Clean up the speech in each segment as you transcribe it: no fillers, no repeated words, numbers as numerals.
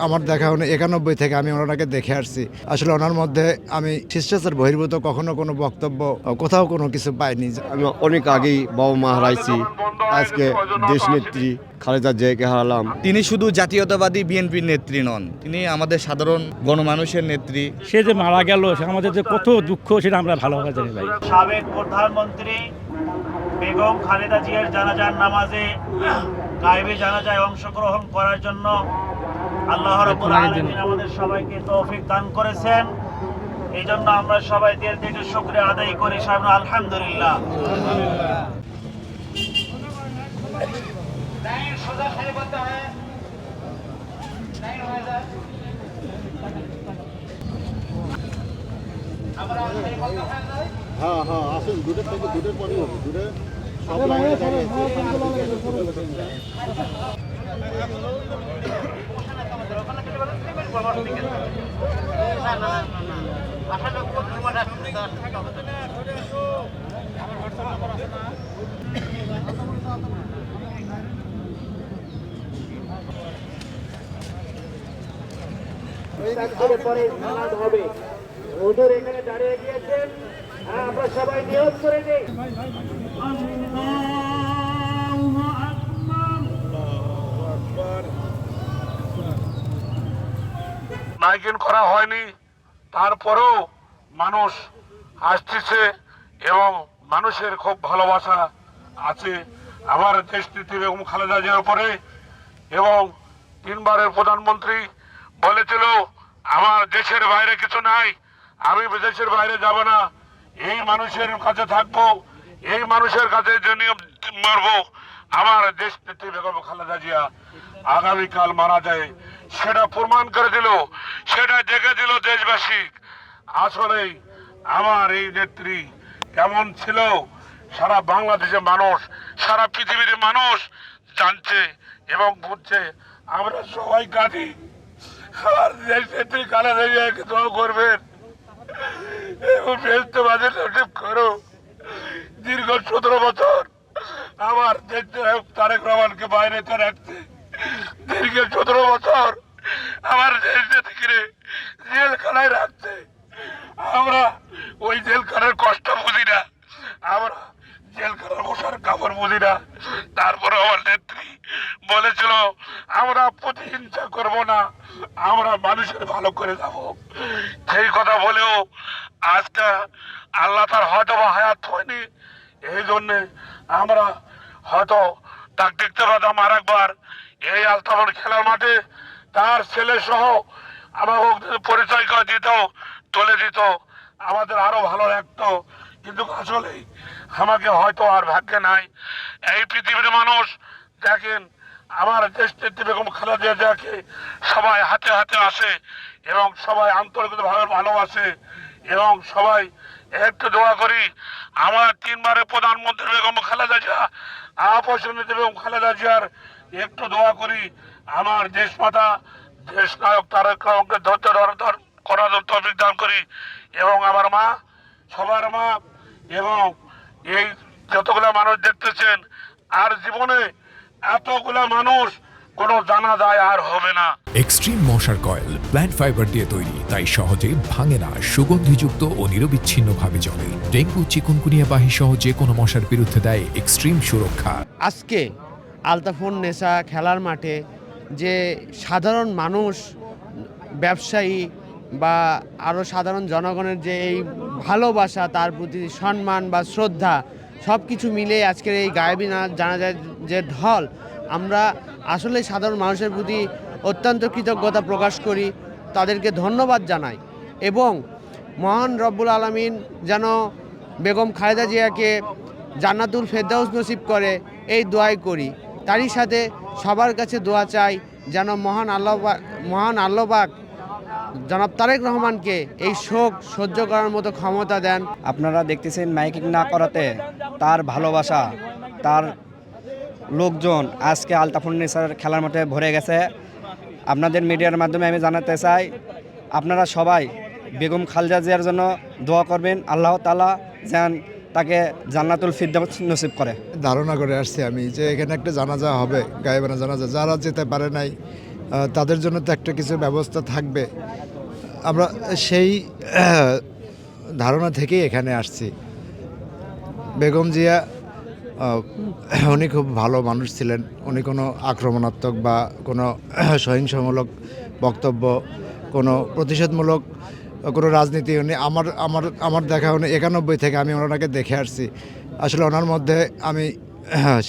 আমার দেখা 91 থেকে আমি ওনাকে দেখে আসছি। আসলে ওনার মধ্যে আমি শিষ্টাচার বহির্ভূত কখনো কোনো বক্তব্য কোথাও কোনো কিছু পাইনি। আমি অনেক আগেই বাবা মা হারাইছি, আজকে দেশ নেত্রী খালেদা জিয়াকে হারালাম। তিনি শুধু জাতীয়তাবাদী বিএনপির নেত্রী নন, তিনি আমাদের সাধারণ গণমানুষের নেত্রী। সে যে মারা গেল, সে আমাদের যে কত দুঃখ সেটা আমরা ভালোভাবে জানি ভাই। সাবেক প্রধানমন্ত্রী বেগম খালেদা জিয়ার জানাজার নামাজে গায়েবী জানাজায় অংশগ্রহণ করার জন্য আল্লাহ রাব্বুল আলামিন আমাদের সবাইকে তৌফিক দান করেছেন। এই জন্য আমরা সবাই দিল থেকে শুকরিয়া আদায় করি, সাহেব আলহামদুলিল্লাহ। হ্যাঁ হ্যাঁ আসুন, দুটোর থেকে দুটোর পরই হবে, দুটো সব পরে সালাদ হবে। হুজুর এখানে দাঁড়িয়ে গিয়েছেন, আমরা সবাই নিয়ত করে দিই। মাইকিং করা হয়নি, তারপরেও মানুষ আসতেছে এবং মানুষের খুব ভালোবাসা আছে আমার দেশনীতি বেগম খালেদা জিয়ার উপরে। এবং 3 বারের প্রধানমন্ত্রী বলেছিল আমার দেশের বাইরে কিছু নাই, আমি দেশের বাইরে যাব না, এই মানুষের কাছে থাকবো, এই মানুষের কাছে মরবো। আমার দেশনীতি বেগম খালেদা জিয়া আগামীকাল মারা যায়, সেটা প্রমাণ করে দিল, সেটা দেখে দিল দেশবাসী আসলেই আমার এই নেত্রী কেমন ছিল। সারা বাংলাদেশের মানুষ, সারা পৃথিবীর মানুষ জানছে এবং বুঝছে। আমরা সবাই কাঁদি, আমার দেশ নেত্রী খালেদা জিয়াকে দোয়া করবেন এবং বেহেশতবাদের নসিব করো। দীর্ঘ 17 বছর আমার দেশ তারেক রহমানকে বাইরেতে রাখতে, দীর্ঘ 17 বছর আমার দেশ নেত্রীকে জেলখানায় রাখতে, আমরা ওই জেলখানার কষ্ট বুঝি না, আমরা জেলখানার বসার কাপড় বুঝি না। তারপরে আমার নেত্রী বলেছিল আমরা প্রতিহিংসা করব না, আমরা মানুষের ভালো করে যাব। সেই কথা বলেও আজকে আল্লাহ তার হয়তো বা হায়াত হয়নি, এই জন্যে আমরা হয়তো তাক দেখতে পাতাম আর একবার এই আলতাফান খেলার মাঠে তার ছেলে সহ আমাকে পরিচয় করে দিত, তুলে দিত, আমাদের আরো ভালো লাগতো। কিন্তু আসলেই আমাকে হয়তো আর ভাগ্যে নাই। এই পৃথিবীর মানুষ দেখেন আমার দেশ নেত্রী বেগম খালেদা জিয়াকে সবাই হাতে হাতে আসে এবং সবাই আন্তরিকভাবে ভালোবাসে এবং সবাই একটু দোয়া করি আমার 3 বারের প্রধানমন্ত্রী বেগম খালেদা জিয়া আপসনীতি বেগম খালেদা জিয়ার একটু দোয়া করি। আমার দেশ মাতা দেশ নায়ক তারেক রহমানকে ধৈর্য করার তৌফিক দান করি এবং আমার মা, সবার মা এবং এই যতগুলা মানুষ দেখতেছেন আর জীবনে এতগুলা মানুষ কোনো জানাজায় আর হবে না। এক্সট্রিম মশার কয়েল প্ল্যান্ট ফাইবার দিয়ে তৈরি, তাই সহজে ভাঙে না, সুগন্ধিযুক্ত ও নিরবিচ্ছিন্নভাবে জ্বলে। ডেঙ্গু, চিকুনগুনিয়া বাহি সহ যে কোনো মশার বিরুদ্ধে দেয় এক্সট্রিম সুরক্ষা। আজকে আলতাফুন নেসা খেলার মাঠে যে সাধারণ মানুষ, ব্যবসায়ী বা আরও সাধারণ জনগণের যে এই ভালোবাসা, তার প্রতি সম্মান বা শ্রদ্ধা, সব কিছু মিলে আজকের এই গায়েবী জানাজার যে ঢল, আমরা আসলে সাধারণ মানুষের প্রতি অত্যন্ত কৃতজ্ঞতা প্রকাশ করি, তাদেরকে ধন্যবাদ জানাই এবং মহান রব্বুল আলামিন যেন বেগম খালেদা জিয়াকে জান্নাতুল ফেরদাউস নসিব করে এই দোয়াই করি। তারই সাথে সবার কাছে দোয়া চাই যেন মহান আল্লাহ পাক জনাব তারেক রহমানকে এই শোক সহ্য করার মতো ক্ষমতা দেন। আপনারা দেখতেছেন মাইকিং না করাতে তার ভালোবাসা, তার লোকজন আজকে আলতাফুন নেসার খেলার মাঠে ভরে গেছে। আপনাদের মিডিয়ার মাধ্যমে আমি জানাতে চাই, আপনারা সবাই বেগম খালেদা জিয়ার জন্য দোয়া করবেন। আল্লাহ তাআলা যেন তাকে জান্নাতুল ফিরদাউস নসিব করে। ধারণা করে আসছি আমি যে এখানে একটা জানাজা হবে, গায়েবানা জানাজা, যারা যেতে পারে নাই তাদের জন্য তো একটা কিছু ব্যবস্থা থাকবে। আমরা সেই ধারণা থেকেই এখানে আসছি। বেগম জিয়া উনি খুব ভালো মানুষ ছিলেন। উনি কোনো আক্রমণাত্মক বা কোনো সহিংসমূলক বক্তব্য, কোনো প্রতিশোধমূলক কোনো রাজনীতি উনি আমার দেখা উনি 91 থেকে আমি ওনাকে দেখে আসছি। আসলে ওনার মধ্যে আমি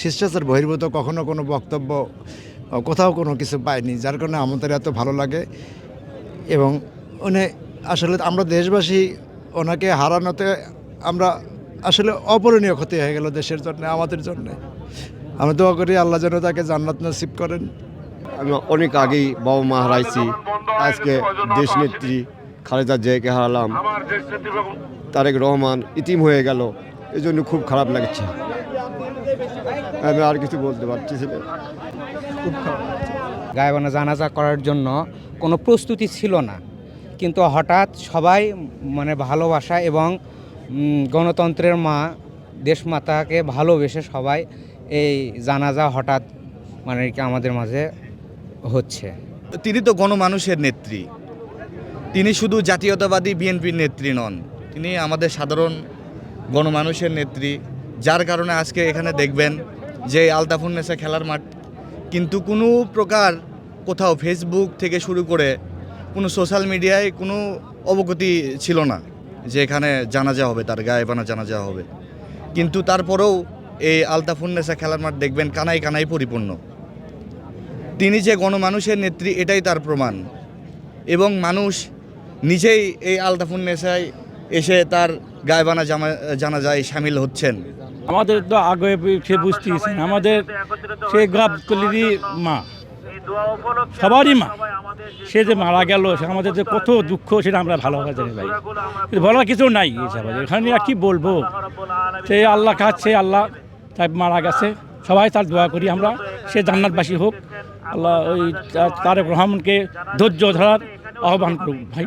শিষ্টাচার বহির্ভূত কখনো কোনো বক্তব্য কোথাও কোনো কিছু পাইনি, যার কারণে আমাদের এত ভালো লাগে। এবং উনি আসলে আমরা দেশবাসী ওনাকে হারানোতে আমরা আসলে অপূরণীয় ক্ষতি হয়ে গেল দেশের জন্য, আমাদের জন্য। আমি দোয়া করি আল্লাহ যেন তাকে জান্নাত নসিব করেন। আমি অনেক আগেই বাবা মা হারাইছি, আজকে দেশনেত্রী খালেদা জিয়াকে হারালাম, তারেক রহমান ইতিম হয়ে গেল, এই জন্য খুব খারাপ লাগছে। আমি আর কিছু বলতে পারছি না। গায়েবানা জানাজা করার জন্য কোনো প্রস্তুতি ছিল না, কিন্তু হঠাৎ সবাই মানে ভালোবাসা এবং গণতন্ত্রের মা দেশমাতাকে ভালোবেসে সবাই এই জানাজা হঠাৎ মানে কি আমাদের মাঝে হচ্ছে। তিনি তো গণমানুষের নেত্রী, তিনি শুধু জাতীয়তাবাদী বিএনপির নেত্রী নন, তিনি আমাদের সাধারণ গণমানুষের নেত্রী। যার কারণে আজকে এখানে দেখবেন যে আলতাফুন্নেসা খেলার মাঠ কিন্তু কোনো প্রকার কোথাও ফেসবুক থেকে শুরু করে কোনো সোশ্যাল মিডিয়ায় কোনো অবগতি ছিল না যে এখানে জানাজা হবে, তার গায়েবানা জানাজা হবে। কিন্তু তারপরেও এই আলতাফুন্নেসা খেলার মাঠ দেখবেন কানায় কানায় পরিপূর্ণ। তিনি যে গণমানুষের নেত্রী এটাই তার প্রমাণ। এবং মানুষ নিজেই এই আলতাফুন্নেসায় এসে তার গায়েবানা জানাজায় সামিল হচ্ছেন। আমাদের তো আগে সে বুঝতেছেন, আমাদের সে গাবতলিরই মা, সবারই মা। সে যে মারা গেল, সে আমাদের যে কত দুঃখ সেটা আমরা ভালোভাবে জানি ভাই, কিন্তু বলার কিছু নাই। এখানে আর কি বলবো, সে আল্লাহ কাছে, আল্লাহ তাই মারা গেছে, সবাই তার দোয়া করি আমরা সে জান্নাতবাসী হোক। আল্লাহ ওই তারেক রহমানকে ধৈর্য ধরার আহ্বান করুক ভাই।